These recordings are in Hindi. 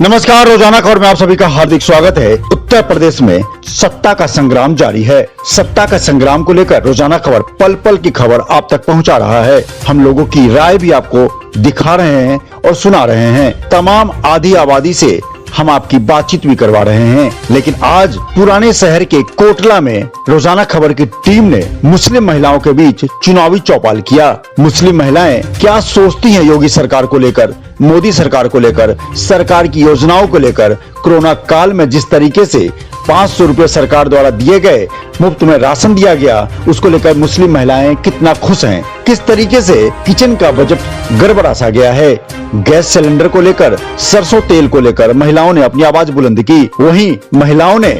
नमस्कार, रोजाना खबर में आप सभी का हार्दिक स्वागत है। उत्तर प्रदेश में सत्ता का संग्राम जारी है। सत्ता का संग्राम को लेकर रोजाना खबर पल पल की खबर आप तक पहुंचा रहा है। हम लोगों की राय भी आपको दिखा रहे हैं और सुना रहे हैं। तमाम आधी आबादी से हम आपकी बातचीत भी करवा रहे हैं। लेकिन आज पुराने शहर के कोटला में रोजाना खबर की टीम ने मुस्लिम महिलाओं के बीच चुनावी चौपाल किया। मुस्लिम महिलाएं क्या सोचती हैं योगी सरकार को लेकर, मोदी सरकार को लेकर, सरकार की योजनाओं को लेकर, कोरोना काल में जिस तरीके से 500 रुपए सरकार द्वारा दिए गए, मुफ्त में राशन दिया गया, उसको लेकर मुस्लिम महिलाएं कितना खुश हैं। किस तरीके से किचन का बजट गड़बड़ा सा गया है। गैस सिलेंडर को लेकर, सरसों तेल को लेकर महिलाओं ने अपनी आवाज बुलंद की। वहीं महिलाओं ने,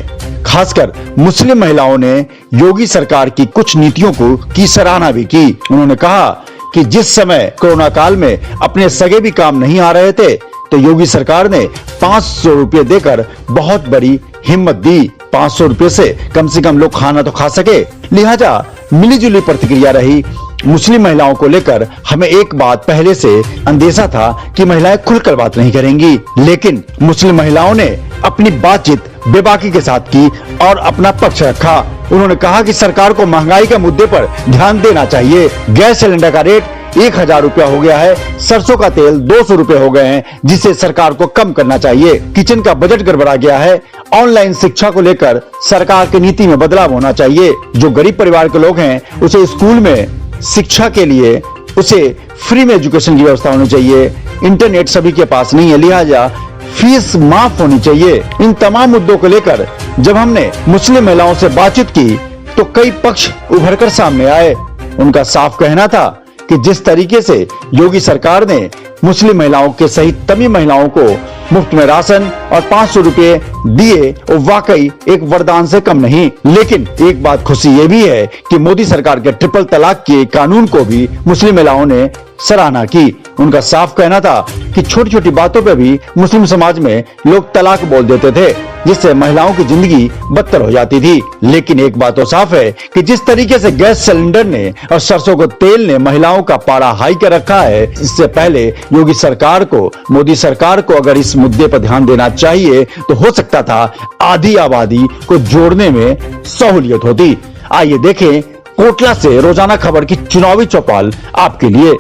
खासकर मुस्लिम महिलाओं ने योगी सरकार की कुछ नीतियों को की सराहना भी की। उन्होंने कहा कि जिस समय कोरोना काल में अपने सगे भी काम नहीं आ रहे थे तो योगी सरकार ने 500 रुपए देकर बहुत बड़ी हिम्मत दी। 500 रुपए से कम लोग खाना तो खा सके। लिहाजा मिलीजुली प्रतिक्रिया रही। मुस्लिम महिलाओं को लेकर हमें एक बात पहले से अंदेशा था कि महिलाएं खुलकर बात नहीं करेंगी, लेकिन मुस्लिम महिलाओं ने अपनी बातचीत बेबाकी के साथ की और अपना पक्ष रखा। उन्होंने कहा कि सरकार को महंगाई के मुद्दे पर ध्यान देना चाहिए। गैस सिलेंडर का रेट 1000 रुपया हो गया है, सरसों का तेल 200 रुपए हो गए हैं, जिसे सरकार को कम करना चाहिए। किचन का बजट गड़बड़ा गया है। ऑनलाइन शिक्षा को लेकर सरकार की नीति में बदलाव होना चाहिए। जो गरीब परिवार के लोग हैं उसे स्कूल में शिक्षा के लिए उसे फ्री में एजुकेशन की व्यवस्था होनी चाहिए। इंटरनेट सभी के पास नहीं है, लिहाजा फीस माफ होनी चाहिए। इन तमाम मुद्दों को लेकर जब हमने मुस्लिम महिलाओं से बातचीत की तो कई पक्ष उभर कर सामने आए। उनका साफ कहना था कि जिस तरीके से योगी सरकार ने मुस्लिम महिलाओं के सहित तमाम महिलाओं को मुफ्त में राशन और 500 रुपए दिए, वो वाकई एक वरदान से कम नहीं। लेकिन एक बात खुशी ये भी है कि मोदी सरकार के ट्रिपल तलाक के कानून को भी मुस्लिम महिलाओं ने सराहना की। उनका साफ कहना था कि छोटी छोटी बातों पे भी मुस्लिम समाज में लोग तलाक बोल देते थे, जिससे महिलाओं की जिंदगी बदतर हो जाती थी। लेकिन एक बात तो साफ है कि जिस तरीके से गैस सिलेंडर ने और सरसों को तेल ने महिलाओं का पारा हाई कर रखा है, इससे पहले योगी सरकार को, मोदी सरकार को अगर इस मुद्दे पर ध्यान देना चाहिए तो हो सकता था आधी आबादी को जोड़ने में सहूलियत होती। आइए देखें कोटला से रोजाना खबर की चुनावी चौपाल आपके लिए।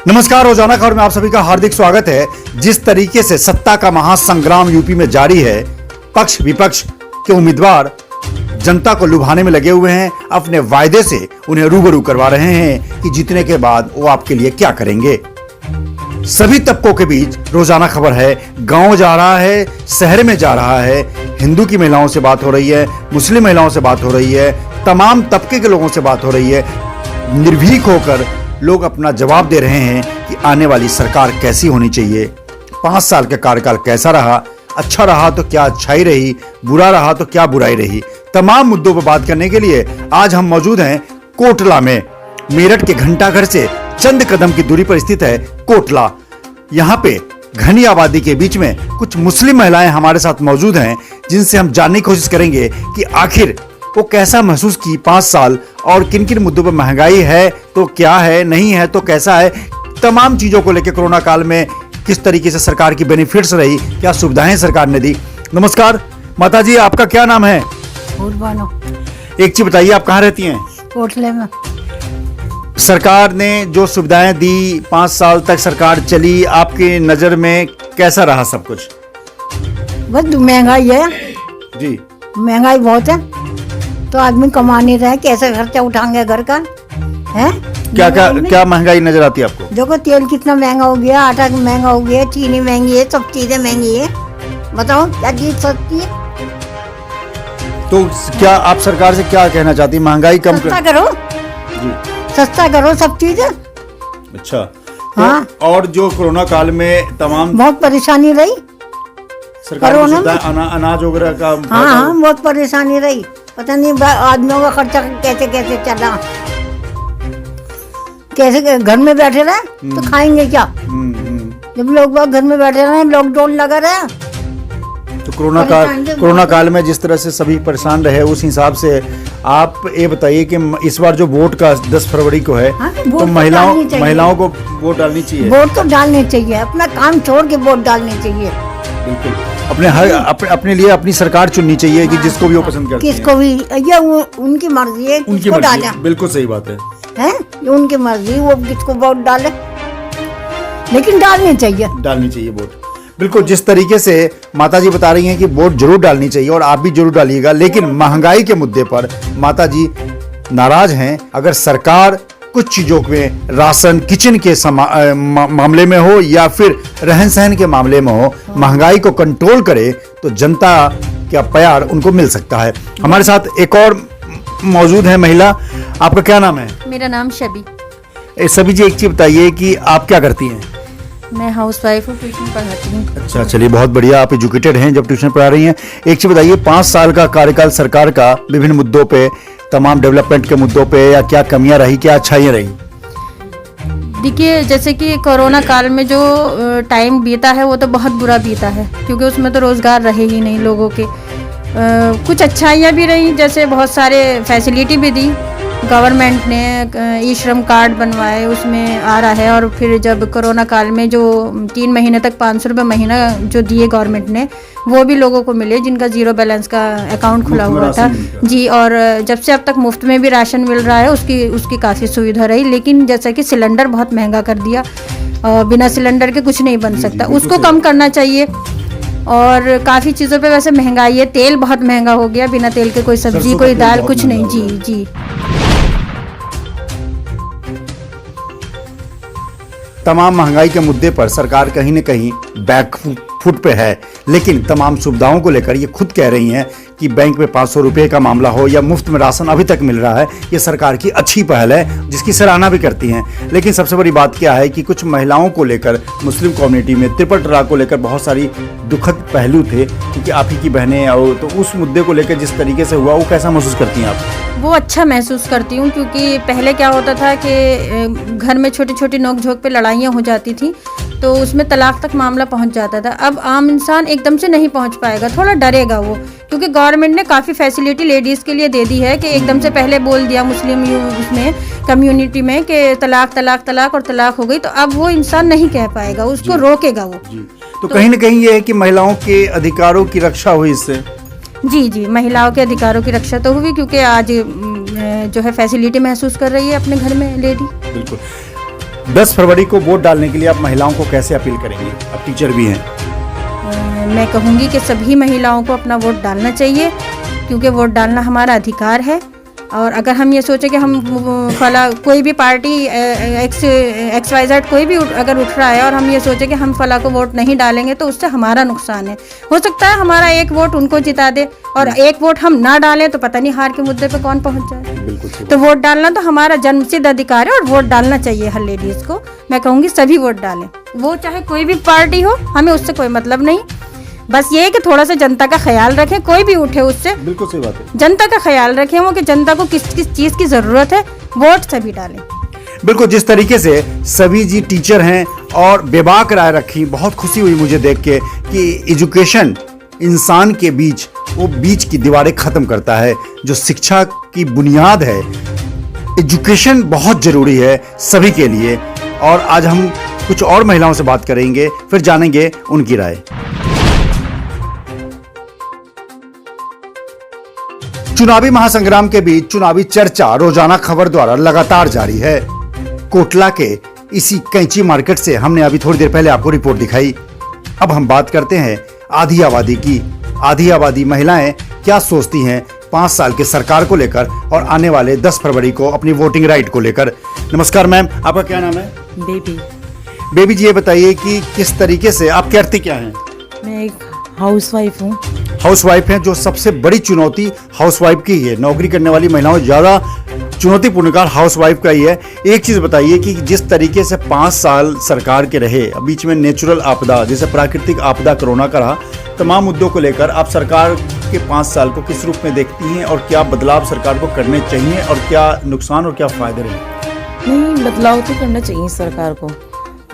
नमस्कार, रोजाना खबर में आप सभी का हार्दिक स्वागत है। जिस तरीके से सत्ता का महासंग्राम यूपी में जारी है, पक्ष विपक्ष के उम्मीदवार जनता को लुभाने में लगे हुए हैं। अपने वायदे से उन्हें रूबरू करवा रहे हैं कि जीतने के बाद वो आपके लिए क्या करेंगे। सभी तबकों के बीच रोजाना खबर है। गांव जा रहा है, शहर में जा रहा है, हिंदू की महिलाओं से बात हो रही है, मुस्लिम महिलाओं से बात हो रही है, तमाम तबके के लोगों से बात हो रही है। निर्भीक होकर लोग अपना जवाब दे रहे हैं कि आने वाली सरकार कैसी होनी चाहिए, 5 साल का कार्यकाल कैसा रहा, अच्छा रहा तो क्या अच्छाई रही, बुरा रहा तो क्या बुराई रही। तमाम मुद्दों पर बात करने के लिए आज हम मौजूद हैं कोटला में। मेरठ के घंटाघर से चंद कदम की दूरी पर स्थित है कोटला। यहाँ पे घनी आबादी के बीच में कुछ मुस्लिम महिलाएं हमारे साथ मौजूद हैं, जिनसे हम जानने की कोशिश करेंगे कि आखिर वो कैसा महसूस की 5 साल और किन किन मुद्दों पर महंगाई है तो क्या है, नहीं है तो कैसा है, तमाम चीजों को लेकर कोरोना काल में किस तरीके से सरकार की बेनिफिट्स रही, क्या सुविधाएं सरकार ने दी। नमस्कार माता जी, आपका क्या नाम है? एक चीज बताइए, आप कहाँ रहती हैं? कोटले में। सरकार ने जो सुविधाएं दी, 5 साल तक सरकार चली, आपकी नजर में कैसा रहा सब कुछ? बस महंगाई है जी, महंगाई बहुत है तो आदमी कमा नहीं रहा है, कैसे खर्चा उठाएंगे घर का है। क्या महंगाई नजर आती है आपको? देखो तेल कितना महंगा हो गया, आटा महंगा हो गया, चीनी महंगी है, सब चीजें महंगी है। बताओ क्या जीत सकती है? तो क्या आप सरकार से क्या कहना चाहती है? महंगाई कम सस्ता करो जी, सस्ता करो सब चीजें। अच्छा हाँ। तो और जो कोरोना काल में तमाम बहुत परेशानी रही सरकार की सुविधाएं, अनाज वगैरह का। हाँ, बहुत परेशानी रही। पता नहीं आदमियों का खर्चा कैसे कैसे चला, कैसे घर में बैठे रहे तो खाएंगे क्या? जब लोग घर में बैठे रहे, लॉकडाउन लगा रहा तो परेशान थे कोरोना बहुत। काल में जिस तरह से सभी परेशान रहे, उस हिसाब से आप ये बताइए कि इस बार जो वोट का 10 फरवरी को है, हाँ, तो तो वोट तो डालनी चाहिए। महिलाओं को वोट डालनी चाहिए। वोट तो डालने चाहिए, अपना काम छोड़ के वोट डालने चाहिए। बिल्कुल अपने लिए अपनी सरकार चुननी चाहिए कि जिसको भी वो पसंद करते हैं। किसको भी ये उनकी मर्जी है, उनकी किसको मर्जी, डाला बिल्कुल सही बात है। है, ये उनकी मर्जी, वो किसको वोट डाले, लेकिन डालनी चाहिए। डालनी चाहिए वोट। बिल्कुल, जिस तरीके से माताजी बता रही हैं कि वोट जरूर डालनी चाहिए और आप भी जरूर डालिएगा, लेकिन महंगाई के मुद्दे पर माताजी नाराज हैं। अगर सरकार कुछ चीजों में, राशन, किचन के मामले में हो या फिर रहन सहन के मामले में हो, महंगाई को कंट्रोल करे तो जनता का प्यार उनको मिल सकता है। हमारे साथ एक और मौजूद है महिला। आपका क्या नाम है? मेरा नाम शबी। सभी जी, एक चीज बताइए कि आप क्या करती हैं? मैं हाउसवाइफ हूँ, ट्यूशन पढ़ाती हूँ। अच्छा, चलिए, बहुत बढ़िया, आप एजुकेटेड हैं जब ट्यूशन पढ़ा रही हैं। एक चीज बताइए, 5 साल का कार्यकाल सरकार का विभिन्न मुद्दों पे, तमाम डेवलपमेंट के मुद्दों पे, या क्या कमियां रही, क्या अच्छाइयां रही? देखिए, जैसे कि कोरोना काल में जो टाइम बीता है वो तो बहुत बुरा बीता है, क्योंकि उसमें तो रोज़गार रहे ही नहीं लोगों के। कुछ अच्छाइयाँ भी रही, जैसे बहुत सारे फैसिलिटी भी दी गवर्नमेंट ने, ई श्रम कार्ड बनवाए, उसमें आ रहा है। और फिर जब कोरोना काल में जो 3 महीने तक 500 रुपये महीना जो दिए गवर्नमेंट ने, वो भी लोगों को मिले जिनका जीरो बैलेंस का अकाउंट खुला हुआ था जी। और जब से अब तक मुफ्त में भी राशन मिल रहा है, उसकी काफ़ी सुविधा रही। लेकिन जैसा कि सिलेंडर बहुत महंगा कर दिया, बिना सिलेंडर के कुछ नहीं बन सकता, उसको कम करना चाहिए। और काफ़ी चीज़ों पे वैसे महंगाई है, तेल बहुत महंगा हो गया, बिना तेल के कोई सब्जी, कोई दाल, कुछ नहीं जी जी। तमाम महंगाई के मुद्दे पर सरकार कहीं न कहीं बैक फुट पे है, लेकिन तमाम सुविधाओं को लेकर ये खुद कह रही हैं कि बैंक में 500 रुपये का मामला हो या मुफ्त में राशन अभी तक मिल रहा है, ये सरकार की अच्छी पहल है जिसकी सराहना भी करती हैं। लेकिन सबसे बड़ी बात क्या है कि कुछ महिलाओं को लेकर, मुस्लिम कम्युनिटी में ट्रिपल तलाक को लेकर बहुत सारी दुखद पहलू थे, क्योंकि आप ही की बहनें, और तो उस मुद्दे को लेकर जिस तरीके से हुआ, वो कैसा महसूस करती हैं आप? वो अच्छा महसूस करती हूँ, क्योंकि पहले क्या होता था कि घर में छोटी छोटी नोक झोंक पे लड़ाइयाँ हो जाती थी, तो उसमें तलाक तक मामला पहुँच जाता था। अब आम इंसान एकदम से नहीं पहुँच पाएगा, थोड़ा डरेगा वो, क्योंकि गवर्नमेंट ने काफ़ी फैसिलिटी लेडीज़ के लिए दे दी है कि एकदम से पहले बोल दिया मुस्लिम उसमें कम्युनिटी में कि तलाक तलाक तलाक और तलाक हो गई, तो अब वो इंसान नहीं कह पाएगा, उसको रोकेगा वो। तो कहीं न कहीं ये है कि महिलाओं के अधिकारों की रक्षा हुई इससे। जी जी, महिलाओं के अधिकारों की रक्षा तो हुई, क्योंकि आज जो है फैसिलिटी महसूस कर रही है अपने घर में लेडी। बिल्कुल। 10 फरवरी को वोट डालने के लिए आप महिलाओं को कैसे अपील करेंगे? आप टीचर भी हैं। मैं कहूँगी कि सभी महिलाओं को अपना वोट डालना चाहिए, क्योंकि वोट डालना हमारा अधिकार है। और अगर हम ये सोचें कि हम फला कोई भी पार्टी XYZ कोई भी अगर उठ रहा है और हम ये सोचें कि हम फला को वोट नहीं डालेंगे, तो उससे हमारा नुकसान है। हो सकता है हमारा एक वोट उनको जिता दे, और एक वोट हम ना डालें तो पता नहीं हार के मुद्दे पे कौन पहुंच जाए। बिल्कुल। तो वोट डालना तो हमारा जन्मसिद्ध अधिकार है, और वोट डालना चाहिए हर लेडीज़ को। मैं कहूँगी सभी वोट डालें, वो चाहे कोई भी पार्टी हो, हमें उससे कोई मतलब नहीं। बस ये है कि थोड़ा सा जनता का ख्याल रखें, कोई भी उठे उससे बिल्कुल सही बात है। जनता का ख्याल रखें वो, कि जनता को किस किस चीज़ की ज़रूरत है, वोट सभी डालें। बिल्कुल, जिस तरीके से सभी जी टीचर हैं और बेबाक राय रखी, बहुत खुशी हुई मुझे देख के कि एजुकेशन इंसान के बीच, वो बीच की दीवारें खत्म करता है, जो शिक्षा की बुनियाद है। एजुकेशन बहुत जरूरी है सभी के लिए। और आज हम कुछ और महिलाओं से बात करेंगे, फिर जानेंगे उनकी राय। चुनावी महासंग्राम के बीच चुनावी चर्चा रोजाना खबर द्वारा लगातार जारी है। कोटला के इसी कैंची मार्केट से हमने अभी थोड़ी देर पहले आपको रिपोर्ट दिखाई। अब हम बात करते हैं आधी आबादी की। आधी आबादी महिलाएं क्या सोचती हैं 5 साल के सरकार को लेकर और आने वाले 10 फरवरी को अपनी वोटिंग राइट को लेकर। नमस्कार मैम, आपका क्या नाम है? बेबी। बेबी जी, ये बताइए कि किस तरीके से आप करती क्या हैं? मैं एक हाउसवाइफ हूँ। हाउसवाइफ हैं, जो सबसे बड़ी चुनौती हाउसवाइफ की है। नौकरी करने वाली महिलाओं ज़्यादा चुनौतीपूर्ण कार्य हाउसवाइफ का ही है। एक चीज़ बताइए कि जिस तरीके से 5 साल सरकार के रहे, बीच में नेचुरल आपदा जैसे प्राकृतिक आपदा कोरोना का रहा, तमाम मुद्दों को लेकर आप सरकार के 5 साल को किस रूप में देखती हैं, और क्या बदलाव सरकार को करने चाहिए, और क्या नुकसान और क्या फ़ायदे रहे? नहीं, बदलाव तो करना चाहिए सरकार को।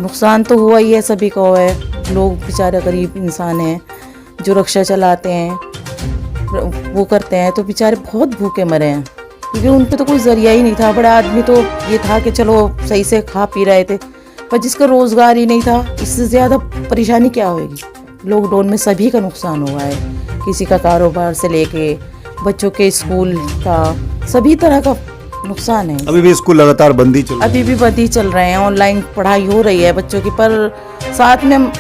नुकसान तो हुआ ही है, सभी को है। लोग बेचारे गरीब इंसान हैं जो रिक्शा चलाते हैं वो करते हैं, तो बेचारे बहुत भूखे मरे हैं, क्योंकि उन पे तो कोई जरिया ही नहीं था। बड़ा आदमी तो ये था कि चलो सही से खा पी रहे थे, पर जिसका रोजगार ही नहीं था, इससे ज़्यादा परेशानी क्या होगी। लॉकडाउन में सभी का नुकसान हुआ है, किसी का कारोबार से लेके बच्चों के स्कूल का, सभी तरह का नुकसान है। अभी भी स्कूल लगातार बंदी चल रही है। अभी भी बंद ही चल रहे हैं, ऑनलाइन पढ़ाई हो रही है बच्चों की, पर साथ में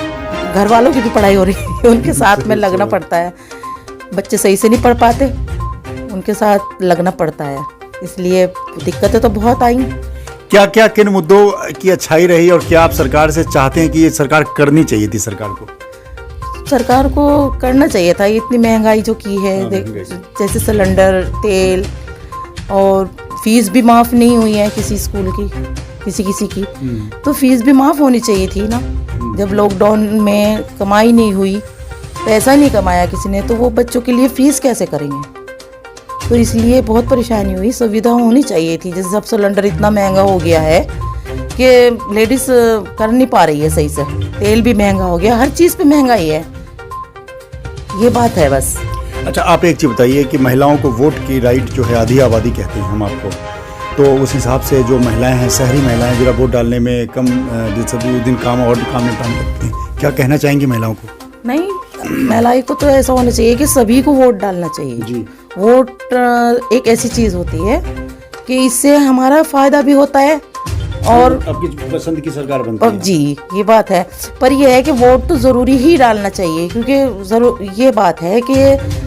घर वालों की भी पढ़ाई हो रही है, उनके साथ में लगना पड़ता है। बच्चे सही से नहीं पढ़ पाते, उनके साथ लगना पड़ता है, इसलिए दिक्कतें तो बहुत आई। क्या क्या किन मुद्दों की अच्छाई रही और क्या आप सरकार से चाहते हैं कि ये सरकार करनी चाहिए थी? सरकार को करना चाहिए था। इतनी महंगाई जो की है, जैसे सिलेंडर, तेल, और फीस भी माफ़ नहीं हुई है किसी स्कूल की, किसी की, तो फीस भी माफ़ होनी चाहिए थी ना। जब लॉकडाउन में कमाई नहीं हुई, पैसा नहीं कमाया किसी ने, तो वो बच्चों के लिए फीस कैसे करेंगे? तो इसलिए बहुत परेशानी हुई। सुविधा होनी चाहिए थी, जैसे अब सिलेंडर इतना महंगा हो गया है कि लेडीज़ कर नहीं पा रही है सही से, तेल भी महंगा हो गया, हर चीज़ पे महंगाई है, ये बात है बस। अच्छा, आप एक चीज़ बताइए कि महिलाओं को वोट की राइट जो है आधी आबादी कहते हैं हम आपको, तो उस हिसाब से जो महिलाएं हैं, शहरी महिलाएं जरा वोट डालने में कम दिन काम निपटाने लगती हैं, क्या कहना चाहेंगी महिलाओं को? नहीं, महिलाओं को तो ऐसा होना चाहिए कि सभी को वोट डालना चाहिए जी। वोट एक ऐसी चीज़ होती है कि इससे हमारा फ़ायदा भी होता है और आपकी पसंद की सरकार बनती है। जी, ये बात है, पर यह है कि वोट तो ज़रूरी ही डालना चाहिए, क्योंकि ये बात है कि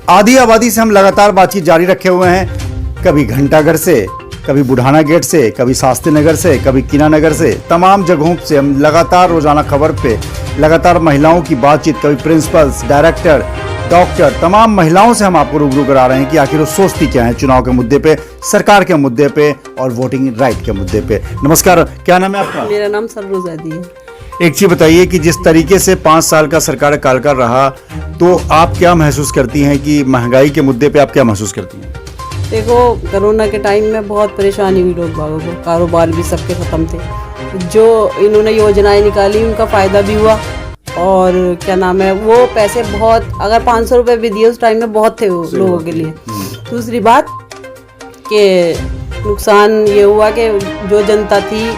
आधी आबादी से हम लगातार बातचीत जारी रखे हुए हैं, कभी घंटाघर से, कभी बुढ़ाना गेट से, कभी शास्त्री नगर से, कभी कीना नगर से, तमाम जगहों से हम लगातार रोजाना खबर पे लगातार महिलाओं की बातचीत, कभी प्रिंसिपल्स, डायरेक्टर, डॉक्टर, तमाम महिलाओं से हम आपको रूबरू करा रहे हैं कि आखिर वो सोचती क्या है चुनाव के मुद्दे पे, सरकार के मुद्दे पे और वोटिंग राइट के मुद्दे पे। नमस्कार, क्या नाम है आपका? मेरा नाम सररोजादी है। एक चीज बताइए कि जिस तरीके से 5 साल का सरकार कार्यकाल रहा, तो आप क्या महसूस करती हैं कि महंगाई के मुद्दे पे आप क्या महसूस करती हैं? देखो, कोरोना के टाइम में बहुत परेशानी हुई लोग बागों को, कारोबार भी सबके ख़त्म थे। जो इन्होंने योजनाएं निकाली उनका फ़ायदा भी हुआ, और क्या नाम है, वो पैसे बहुत, अगर 500 रुपये भी दिए उस टाइम में बहुत थे वो लोगों के लिए। दूसरी बात कि नुकसान ये हुआ कि जो जनता थी,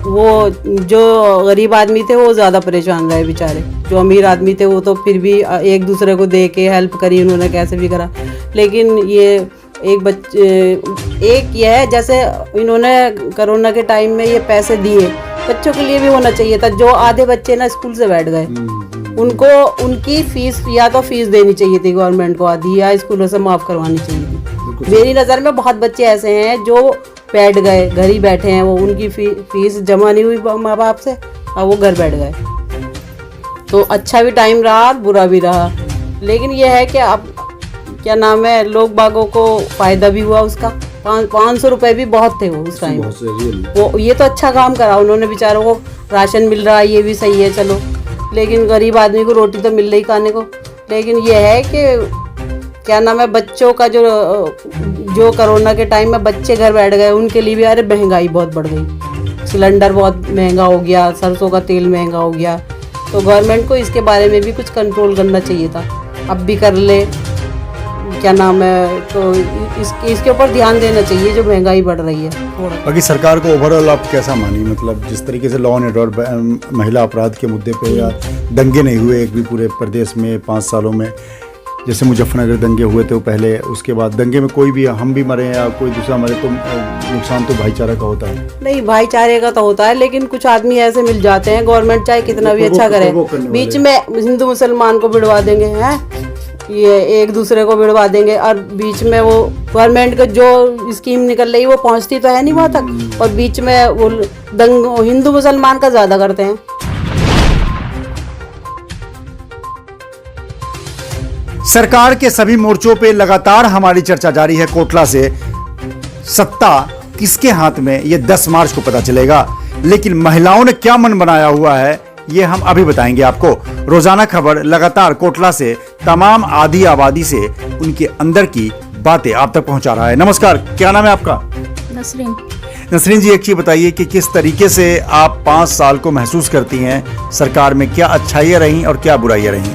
वो जो गरीब आदमी थे वो ज़्यादा परेशान रहे बेचारे। जो अमीर आदमी थे वो तो फिर भी एक दूसरे को दे के हेल्प करी उन्होंने, कैसे भी करा। लेकिन ये एक ये है, जैसे इन्होंने कोरोना के टाइम में ये पैसे दिए, बच्चों के लिए भी होना चाहिए था। जो आधे बच्चे ना स्कूल से बैठ गए, उनको उनकी फीस या तो फीस देनी चाहिए थी गवर्नमेंट को आधी, या स्कूलों से माफ़ करवानी चाहिए थी। मेरी नज़र में बहुत बच्चे ऐसे हैं जो बैठ गए, घर ही बैठे हैं, वो उनकी फीस जमा नहीं हुई माँ बाप से, और वो घर बैठ गए। तो अच्छा भी टाइम रहा और बुरा भी रहा। लेकिन ये है कि अब क्या नाम है, लोग बागों को फ़ायदा भी हुआ उसका। 500 रुपये भी बहुत थे वो उस टाइम। वो ये तो अच्छा काम करा उन्होंने, बेचारों को राशन मिल रहा है, ये भी सही है चलो। लेकिन गरीब आदमी को रोटी तो मिल रही खाने को। लेकिन ये है कि क्या नाम है, बच्चों का जो कोरोना के टाइम में बच्चे घर बैठ गए, उनके लिए भी अरे महंगाई बहुत बढ़ गई। सिलेंडर बहुत महंगा हो गया, सरसों का तेल महंगा हो गया। तो गवर्नमेंट को इसके बारे में भी कुछ कंट्रोल करना चाहिए था, अब भी कर ले, क्या नाम है, तो इसके ऊपर ध्यान देना चाहिए जो महंगाई बढ़ रही है। बाकी सरकार को ओवरऑल आप कैसा मानी, मतलब जिस तरीके से लॉ एंड ऑर्डर, महिला अपराध के मुद्दे पे, या दंगे नहीं हुए एक भी पूरे प्रदेश में 5 सालों में? जैसे मुजफ्फरनगर दंगे हुए थे पहले, उसके बाद दंगे में कोई भी, हम भी मरे या कोई दूसरा मरे, तो नुकसान तो भाईचारा का होता है। नहीं, भाईचारे का तो होता है, लेकिन कुछ आदमी ऐसे मिल जाते हैं, गवर्नमेंट चाहे कितना भी अच्छा करे, बीच में हिंदू मुसलमान को भिड़वा देंगे, हैं ये एक दूसरे को भिड़वा देंगे, और बीच में वो गवर्नमेंट का जो स्कीम निकल रही है वो पहुंचती तो है नहीं वहाँ तक, और बीच में वो दंग हिंदू मुसलमान का ज़्यादा करते हैं। सरकार के सभी मोर्चों पे लगातार हमारी चर्चा जारी है। कोटला से सत्ता किसके हाथ में, ये 10 मार्च को पता चलेगा। लेकिन महिलाओं ने क्या मन बनाया हुआ है, ये हम अभी बताएंगे आपको। रोजाना खबर लगातार कोटला से तमाम आधी आबादी से उनके अंदर की बातें आप तक पहुंचा रहा है। नमस्कार, क्या नाम है आपका? नसरीन। नसरीन जी, एक चीज बताइए कि किस तरीके से आप 5 साल को महसूस करती हैं सरकार में, क्या अच्छाइयाँ रहीं और क्या बुराइयाँ रहीं?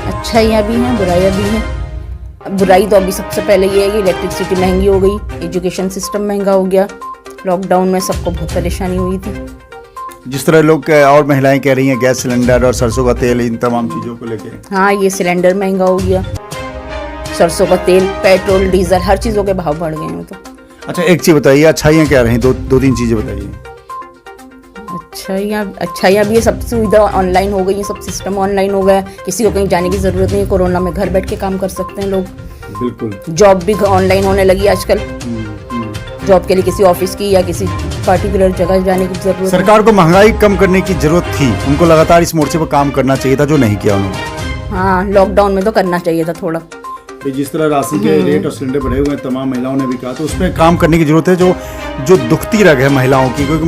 अच्छाइयाँ भी हैं, बुराइयाँ भी हैं। बुराई तो अभी सबसे पहले ये है कि इलेक्ट्रिसिटी महंगी हो गई, एजुकेशन सिस्टम महंगा हो गया। लॉकडाउन में सबको बहुत परेशानी हुई थी। जिस तरह लोग और महिलाएं कह रही हैं गैस सिलेंडर और सरसों का तेल, इन तमाम चीज़ों को लेके। हाँ, ये सिलेंडर महंगा हो गया, सरसों का तेल, पेट्रोल, डीजल, हर चीज़ों के भाव बढ़ गए हैं तो। अच्छा, एक चीज़ बताइए, अच्छाइयाँ क्या रहीं? दो तीन चीज़ें बताइए। अच्छाइयाँ भी है, सब सुविधा ऑनलाइन हो गई है, सब सिस्टम ऑनलाइन हो गया, किसी को कहीं जाने की ज़रूरत नहीं है। कोरोना में घर बैठ के काम कर सकते हैं लोग। बिल्कुल। जॉब भी ऑनलाइन होने लगी आजकल। जॉब के लिए किसी ऑफिस की या किसी पार्टिकुलर जगह जाने की जरूरत नहीं। सरकार को महंगाई कम करने की जरूरत थी, उनको लगातार इस मोर्चे पर काम करना चाहिए था, जो नहीं किया उन्होंने। हाँ, लॉकडाउन में तो करना चाहिए था थोड़ा। जिस तरह राशन के रेट और सिलेंडर बढ़े हुए हैं, तमाम महिलाओं ने भी कहा, तो उसमें काम करने की जरूरत है। जो दुखती रग है महिलाओं की, क्योंकि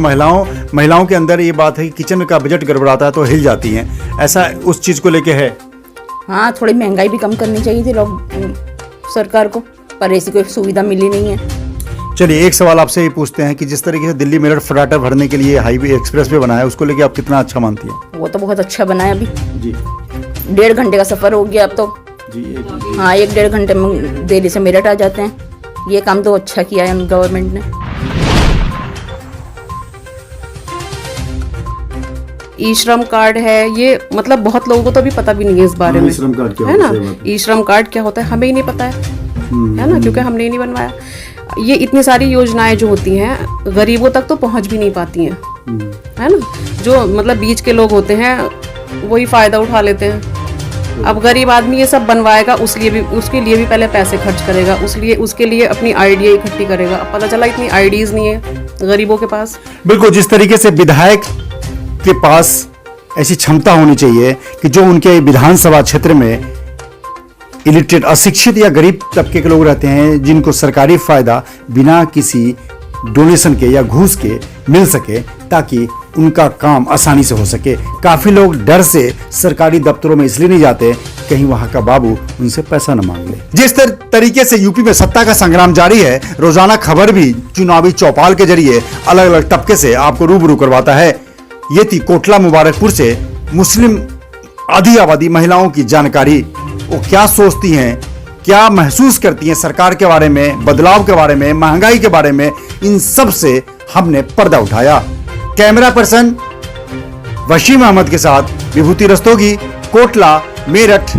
महिलाओं के अंदर ये बात है कि किचन का बजट गड़बड़ाता है तो हिल जाती हैं, ऐसा उस चीज़ को लेके है। हाँ, थोड़ी महंगाई भी कम करनी चाहिए थी सरकार को, पर ऐसी कोई सुविधा मिली नहीं है। चलिए, एक सवाल आपसे ये पूछते हैं कि जिस तरीके से दिल्ली मेरठ फटाटा भरने के लिए हाईवे एक्सप्रेस वे बनाया, उसको लेके आप कितना अच्छा मानती हैं? वो तो बहुत अच्छा बनाया अभी। जी। 1.5 घंटे का सफ़र हो गया अब तो। जी। हाँ, 1-1.5 घंटे में दिल्ली से मेरठ आ जाते हैं। ये काम तो अच्छा किया है गवर्नमेंट ने। ई श्रम कार्ड है, ये मतलब बहुत लोगों को तो अभी पता भी नहीं है इस बारे में, श्रम कार्ड क्या है ना। होता है? ई श्रम कार्ड क्या होता है हमें ही नहीं पता है ना, क्योंकि हमने ही नहीं बनवाया। ये इतनी सारी योजनाएं जो होती हैं गरीबों तक तो पहुंच भी नहीं पाती हैं, है ना। जो मतलब बीच के लोग होते हैं वही फायदा उठा लेते हैं। अब गरीब आदमी ये सब बनवाएगा, उसके लिए भी पहले पैसे खर्च करेगा, उसके लिए अपनी आइडिया इकट्ठी करेगा। अब पता चला इतनी आइडियाज नहीं है गरीबों के पास। बिल्कुल, जिस तरीके से विधायक के पास ऐसी क्षमता होनी चाहिए कि जो उनके विधानसभा क्षेत्र में इलिटरेट, अशिक्षित या गरीब तबके के लोग रहते हैं, जिनको सरकारी फायदा बिना किसी डोनेशन के या घूस के मिल सके, ताकि उनका काम आसानी से हो सके। काफ़ी लोग डर से सरकारी दफ्तरों में इसलिए नहीं जाते कहीं वहां का बाबू उनसे पैसा न मांग ले। जिस तरीके से यूपी में सत्ता का संग्राम जारी है, रोजाना खबर भी चुनावी चौपाल के जरिए अलग अलग तबके से आपको रूबरू करवाता है। ये थी कोटला मुबारकपुर से मुस्लिम आधी आबादी महिलाओं की जानकारी। वो क्या सोचती हैं, क्या महसूस करती हैं सरकार के बारे में, बदलाव के बारे में, महंगाई के बारे में, इन सब से हमने पर्दा उठाया। कैमरा पर्सन वसीम अहमद के साथ विभूति रस्तोगी, कोटला, मेरठ।